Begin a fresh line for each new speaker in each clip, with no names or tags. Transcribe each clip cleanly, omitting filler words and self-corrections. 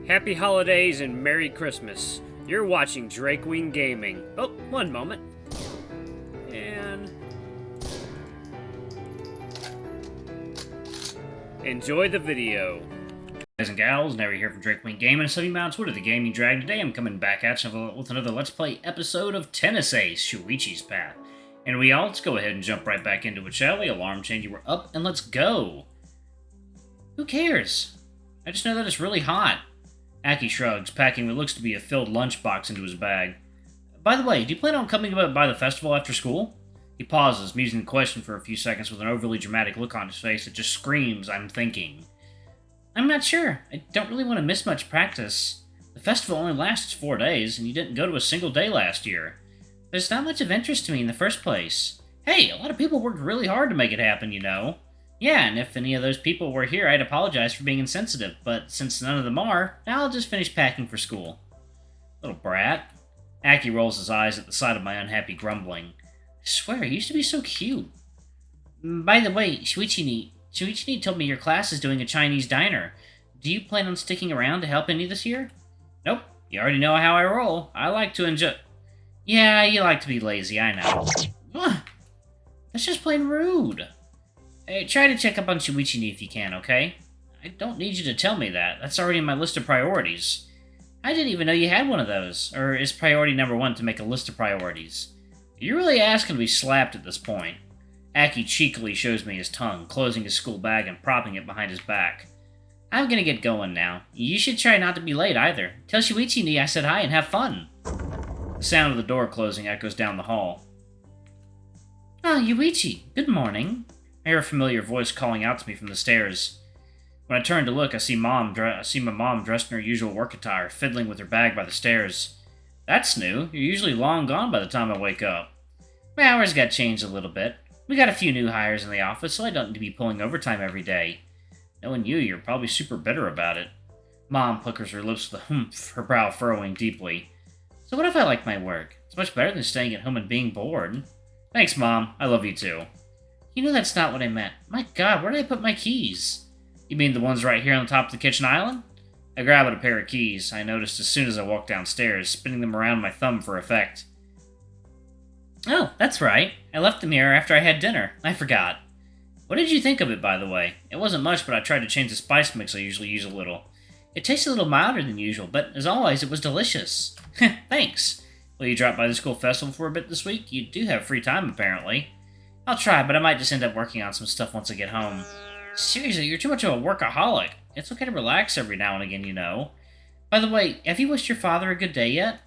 Happy holidays and Merry Christmas. You're watching Drakewing Gaming. Oh, one moment. And enjoy the video. Guys and gals, Nary here from Drakewing Gaming, Sunny Mounts Wood of the Gaming Drag. Today I'm coming back at you with another Let's Play episode of Tennis Ace, Shuichi's Path. And let's go ahead and jump right back into it, shall we? Alarm change, we're up, and let's go. Who cares? I just know that it's really hot. Aki shrugs, packing what looks to be a filled lunchbox into his bag. By the way, do you plan on coming by the festival after school? He pauses, musing the question for a few seconds with an overly dramatic look on his face that just screams, I'm thinking. I'm not sure. I don't really want to miss much practice. The festival only lasts 4 days, and you didn't go to a single day last year. There's not much of interest to me in the first place. Hey, a lot of people worked really hard to make it happen, you know. Yeah, and if any of those people were here, I'd apologize for being insensitive, but since none of them are, now I'll just finish packing for school. Little brat. Aki rolls his eyes at the sight of my unhappy grumbling. I swear, he used to be so cute. By the way, Shuichi told me your class is doing a Chinese diner. Do you plan on sticking around to help any this year? Nope, you already know how I roll. I like to enjoy... Yeah, you like to be lazy, I know. That's just plain rude. Hey, try to check up on Shuichi if you can, okay? I don't need you to tell me that. That's already in my list of priorities. I didn't even know you had one of those. Or is priority number 1 to make a list of priorities? You're really asking to be slapped at this point. Aki cheekily shows me his tongue, closing his school bag and propping it behind his back. I'm gonna get going now. You should try not to be late either. Tell Shuichi I said hi and have fun. The sound of the door closing echoes down the hall. Ah, Yuichi, good morning. I hear a familiar voice calling out to me from the stairs. When I turn to look, I see my mom dressed in her usual work attire, fiddling with her bag by the stairs. That's new. You're usually long gone by the time I wake up. My hours got changed a little bit. We got a few new hires in the office, so I don't need to be pulling overtime every day. Knowing you, you're probably super bitter about it. Mom puckers her lips with a humph, her brow furrowing deeply. So what if I like my work? It's much better than staying at home and being bored. Thanks, Mom. I love you too. You know that's not what I meant. My God, where did I put my keys? You mean the ones right here on the top of the kitchen island? I grab at a pair of keys I noticed as soon as I walked downstairs, spinning them around my thumb for effect. Oh, that's right. I left them here after I had dinner. I forgot. What did you think of it, by the way? It wasn't much, but I tried to change the spice mix I usually use a little. It tasted a little milder than usual, but as always, it was delicious. Thanks. Will you drop by the school festival for a bit this week? You do have free time, apparently. I'll try, but I might just end up working on some stuff once I get home. Seriously, you're too much of a workaholic. It's okay to relax every now and again, you know. By the way, have you wished your father a good day yet?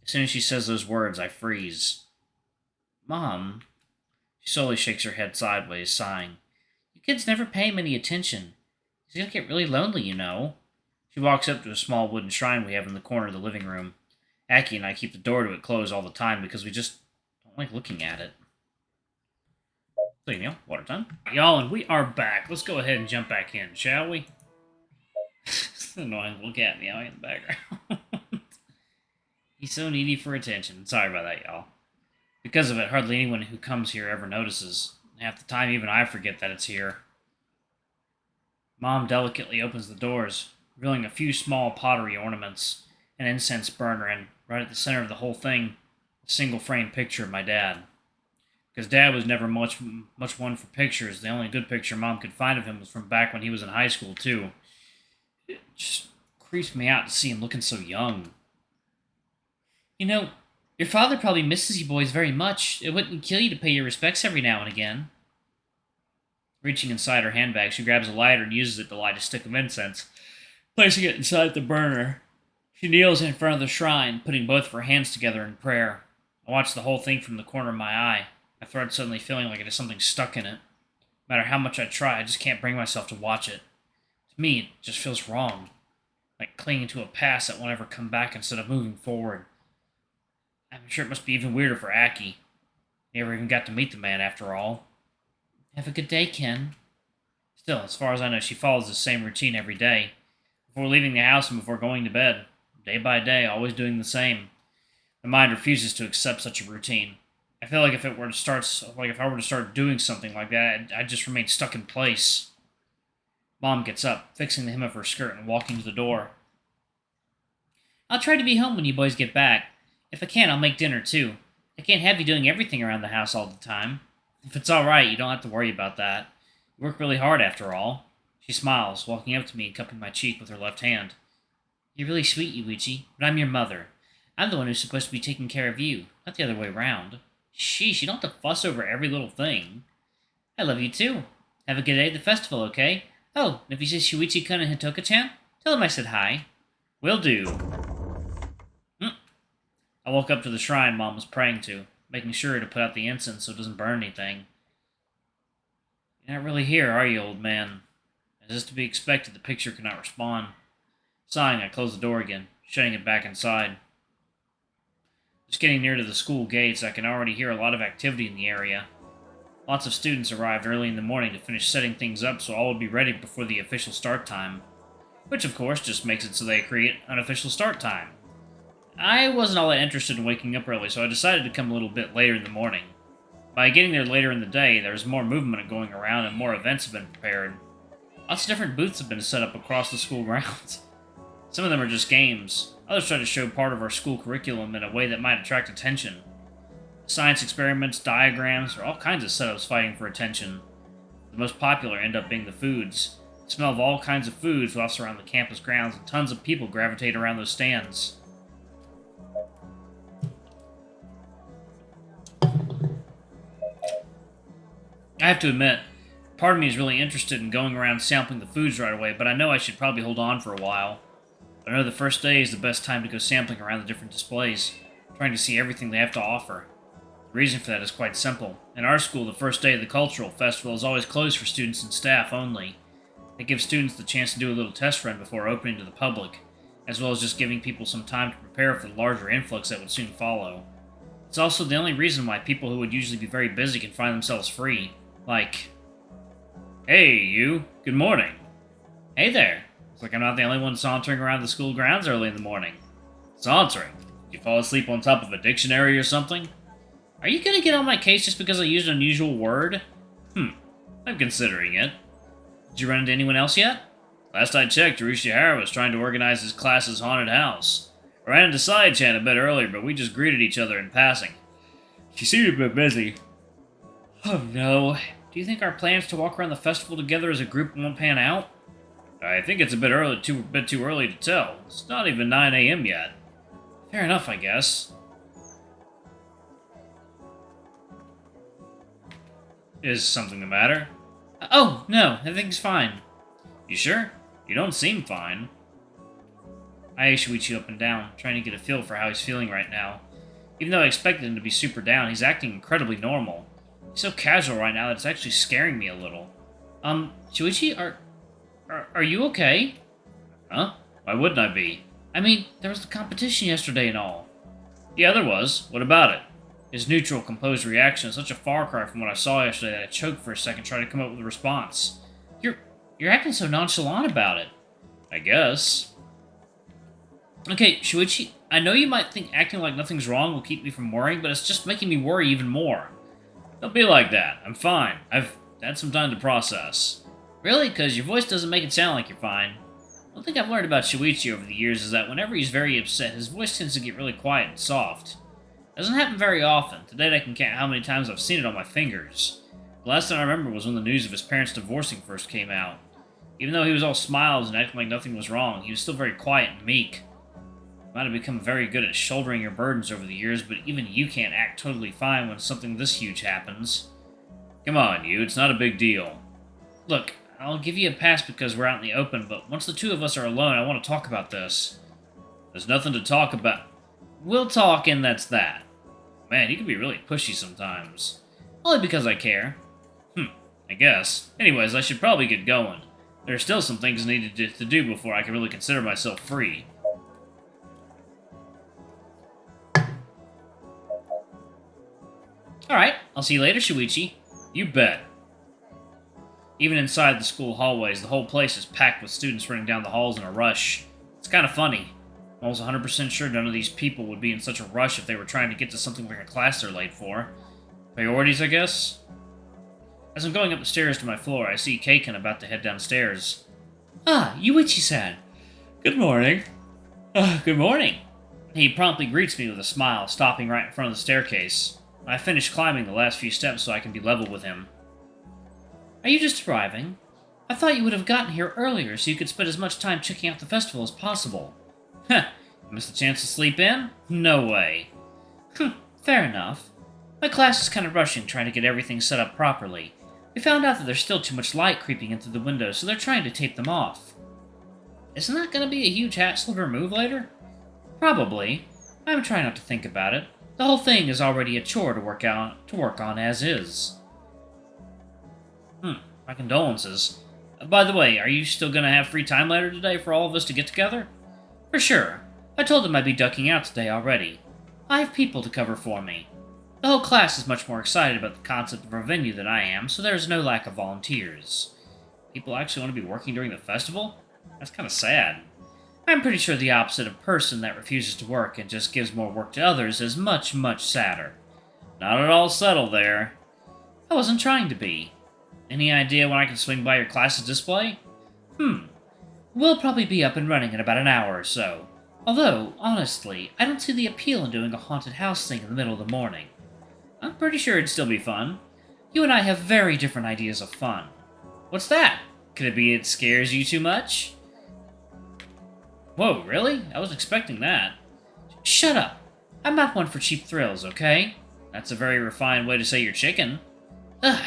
As soon as she says those words, I freeze. Mom. She slowly shakes her head sideways, sighing. You kids never pay him any attention. He's gonna get really lonely, you know. She walks up to a small wooden shrine we have in the corner of the living room. Aki and I keep the door to it closed all the time because we just don't like looking at it. Water time. Y'all, and we are back. Let's go ahead and jump back in, shall we? It's annoying. Look at me out in the background. He's so needy for attention. Sorry about that, y'all. Because of it, hardly anyone who comes here ever notices. Half the time, even I forget that it's here. Mom delicately opens the doors, revealing a few small pottery ornaments, an incense burner, and right at the center of the whole thing, a single-frame picture of my dad. Because Dad was never much one for pictures. The only good picture Mom could find of him was from back when he was in high school, too. It just creeps me out to see him looking so young. You know, your father probably misses you boys very much. It wouldn't kill you to pay your respects every now and again. Reaching inside her handbag, she grabs a lighter and uses it to light a stick of incense, placing it inside the burner. She kneels in front of the shrine, putting both of her hands together in prayer. I watch the whole thing from the corner of my eye. My throat suddenly feeling like it has something stuck in it. No matter how much I try, I just can't bring myself to watch it. To me, it just feels wrong. Like clinging to a past that won't ever come back instead of moving forward. I'm sure it must be even weirder for Aki. Never even got to meet the man after all. Have a good day, Ken. Still, as far as I know, she follows the same routine every day. Before leaving the house and before going to bed. Day by day, always doing the same. My mind refuses to accept such a routine. I feel like if I were to start doing something like that, I'd just remain stuck in place. Mom gets up, fixing the hem of her skirt and walking to the door. I'll try to be home when you boys get back. If I can, I'll make dinner too. I can't have you doing everything around the house all the time. If it's alright, you don't have to worry about that. You work really hard after all. She smiles, walking up to me and cupping my cheek with her left hand. You're really sweet, Yuichi, but I'm your mother. I'm the one who's supposed to be taking care of you, not the other way round. Sheesh, you don't have to fuss over every little thing. I love you too. Have a good day at the festival, okay? Oh, and if you see Shuichi-kun and Hitoka-chan, tell them I said hi. Will do. I walk up to the shrine Mom was praying to, making sure to put out the incense so it doesn't burn anything. You're not really here, are you, old man? As is to be expected, the picture could not respond. Sighing, I close the door again, shutting it back inside. Just getting near to the school gates, I can already hear a lot of activity in the area. Lots of students arrived early in the morning to finish setting things up so all would be ready before the official start time. Which, of course, just makes it so they create an official start time. I wasn't all that interested in waking up early, so I decided to come a little bit later in the morning. By getting there later in the day, there was more movement going around and more events have been prepared. Lots of different booths have been set up across the school grounds. Some of them are just games. Others try to show part of our school curriculum in a way that might attract attention. Science experiments, diagrams, or all kinds of setups fighting for attention. The most popular end up being the foods. The smell of all kinds of foods wafts around the campus grounds, and tons of people gravitate around those stands. I have to admit, part of me is really interested in going around sampling the foods right away, but I know I should probably hold on for a while. I know the first day is the best time to go sampling around the different displays, trying to see everything they have to offer. The reason for that is quite simple. In our school, the first day of the cultural festival is always closed for students and staff only. It gives students the chance to do a little test run before opening to the public, as well as just giving people some time to prepare for the larger influx that would soon follow. It's also the only reason why people who would usually be very busy can find themselves free. Like, hey, you, good morning. Hey there. Looks like I'm not the only one sauntering around the school grounds early in the morning. Sauntering? Did you fall asleep on top of a dictionary or something? Are you gonna get on my case just because I used an unusual word? I'm considering it. Did you run into anyone else yet? Last I checked, Urishihara was trying to organize his class's haunted house. I ran into Sai-chan a bit earlier, but we just greeted each other in passing. She seemed a bit busy. Oh no. Do you think our plans to walk around the festival together as a group won't pan out? I think it's a bit too early to tell. It's not even 9 a.m. yet. Fair enough, I guess. Is something the matter? Oh, no, everything's fine. You sure? You don't seem fine. I eye Shuichi up and down, trying to get a feel for how he's feeling right now. Even though I expected him to be super down, he's acting incredibly normal. He's so casual right now that it's actually scaring me a little. Shuichi, are you okay? Huh? Why wouldn't I be? I mean, there was the competition yesterday and all. Yeah, there was. What about it? His neutral, composed reaction is such a far cry from what I saw yesterday that I choked for a second trying to come up with a response. You're acting so nonchalant about it. I guess. Okay, Shuichi, I know you might think acting like nothing's wrong will keep me from worrying, but it's just making me worry even more. Don't be like that. I'm fine. I've had some time to process. Really? Because your voice doesn't make it sound like you're fine. One thing I've learned about Shuichi over the years is that whenever he's very upset, his voice tends to get really quiet and soft. It doesn't happen very often. To date, I can count how many times I've seen it on my fingers. The last time I remember was when the news of his parents divorcing first came out. Even though he was all smiles and acting like nothing was wrong, he was still very quiet and meek. You might have become very good at shouldering your burdens over the years, but even you can't act totally fine when something this huge happens. Come on, you, it's not a big deal. Look, I'll give you a pass because we're out in the open, but once the two of us are alone, I want to talk about this. There's nothing to talk about. We'll talk, and that's that. Man, you can be really pushy sometimes. Only because I care. I guess. Anyways, I should probably get going. There are still some things needed to do before I can really consider myself free. Alright, I'll see you later, Shuichi. You bet. Even inside the school hallways, the whole place is packed with students running down the halls in a rush. It's kind of funny. I'm almost 100% sure none of these people would be in such a rush if they were trying to get to something like a class they're late for. Priorities, I guess? As I'm going up the stairs to my floor, I see Keiken about to head downstairs. Ah, Yuichi-san. Good morning. Good morning. He promptly greets me with a smile, stopping right in front of the staircase. I finish climbing the last few steps so I can be level with him. Are you just arriving? I thought you would have gotten here earlier so you could spend as much time checking out the festival as possible. Heh, you missed the chance to sleep in? No way. Fair enough. My class is kind of rushing trying to get everything set up properly. We found out that there's still too much light creeping in through the windows, so they're trying to tape them off. Isn't that going to be a huge hassle to remove later? Probably. I'm trying not to think about it. The whole thing is already a chore to work on as is. My condolences. By the way, are you still going to have free time later today for all of us to get together? For sure. I told them I'd be ducking out today already. I have people to cover for me. The whole class is much more excited about the concept of our venue than I am, so there is no lack of volunteers. People actually want to be working during the festival? That's kind of sad. I'm pretty sure the opposite of person that refuses to work and just gives more work to others is much, much sadder. Not at all subtle there. I wasn't trying to be. Any idea when I can swing by your class's display? We'll probably be up and running in about an hour or so. Although, honestly, I don't see the appeal in doing a haunted house thing in the middle of the morning. I'm pretty sure it'd still be fun. You and I have very different ideas of fun. What's that? Could it be it scares you too much? Whoa, really? I wasn't expecting that. Shut up. I'm not one for cheap thrills, okay? That's a very refined way to say you're chicken. Ugh.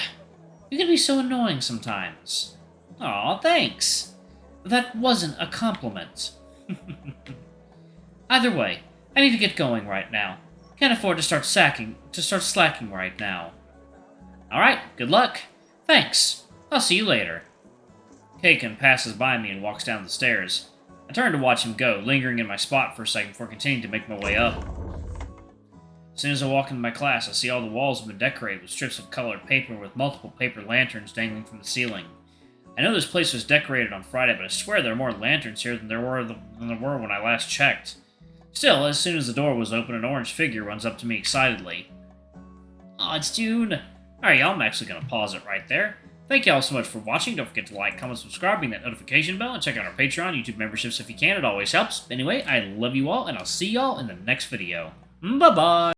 You can be so annoying sometimes. Aw, thanks. That wasn't a compliment. Either way, I need to get going right now. Can't afford to start slacking right now. Alright, good luck. Thanks. I'll see you later. Kaken passes by me and walks down the stairs. I turn to watch him go, lingering in my spot for a second before continuing to make my way up. As soon as I walk into my class, I see all the walls have been decorated with strips of colored paper with multiple paper lanterns dangling from the ceiling. I know this place was decorated on Friday, but I swear there are more lanterns here than there were when I last checked. Still, as soon as the door was open, an orange figure runs up to me excitedly. Aw, it's June! Alright, y'all, I'm actually going to pause it right there. Thank y'all so much for watching. Don't forget to like, comment, subscribe, ring that notification bell, and check out our Patreon, YouTube memberships if you can. It always helps. Anyway, I love you all, and I'll see y'all in the next video. Bye-bye!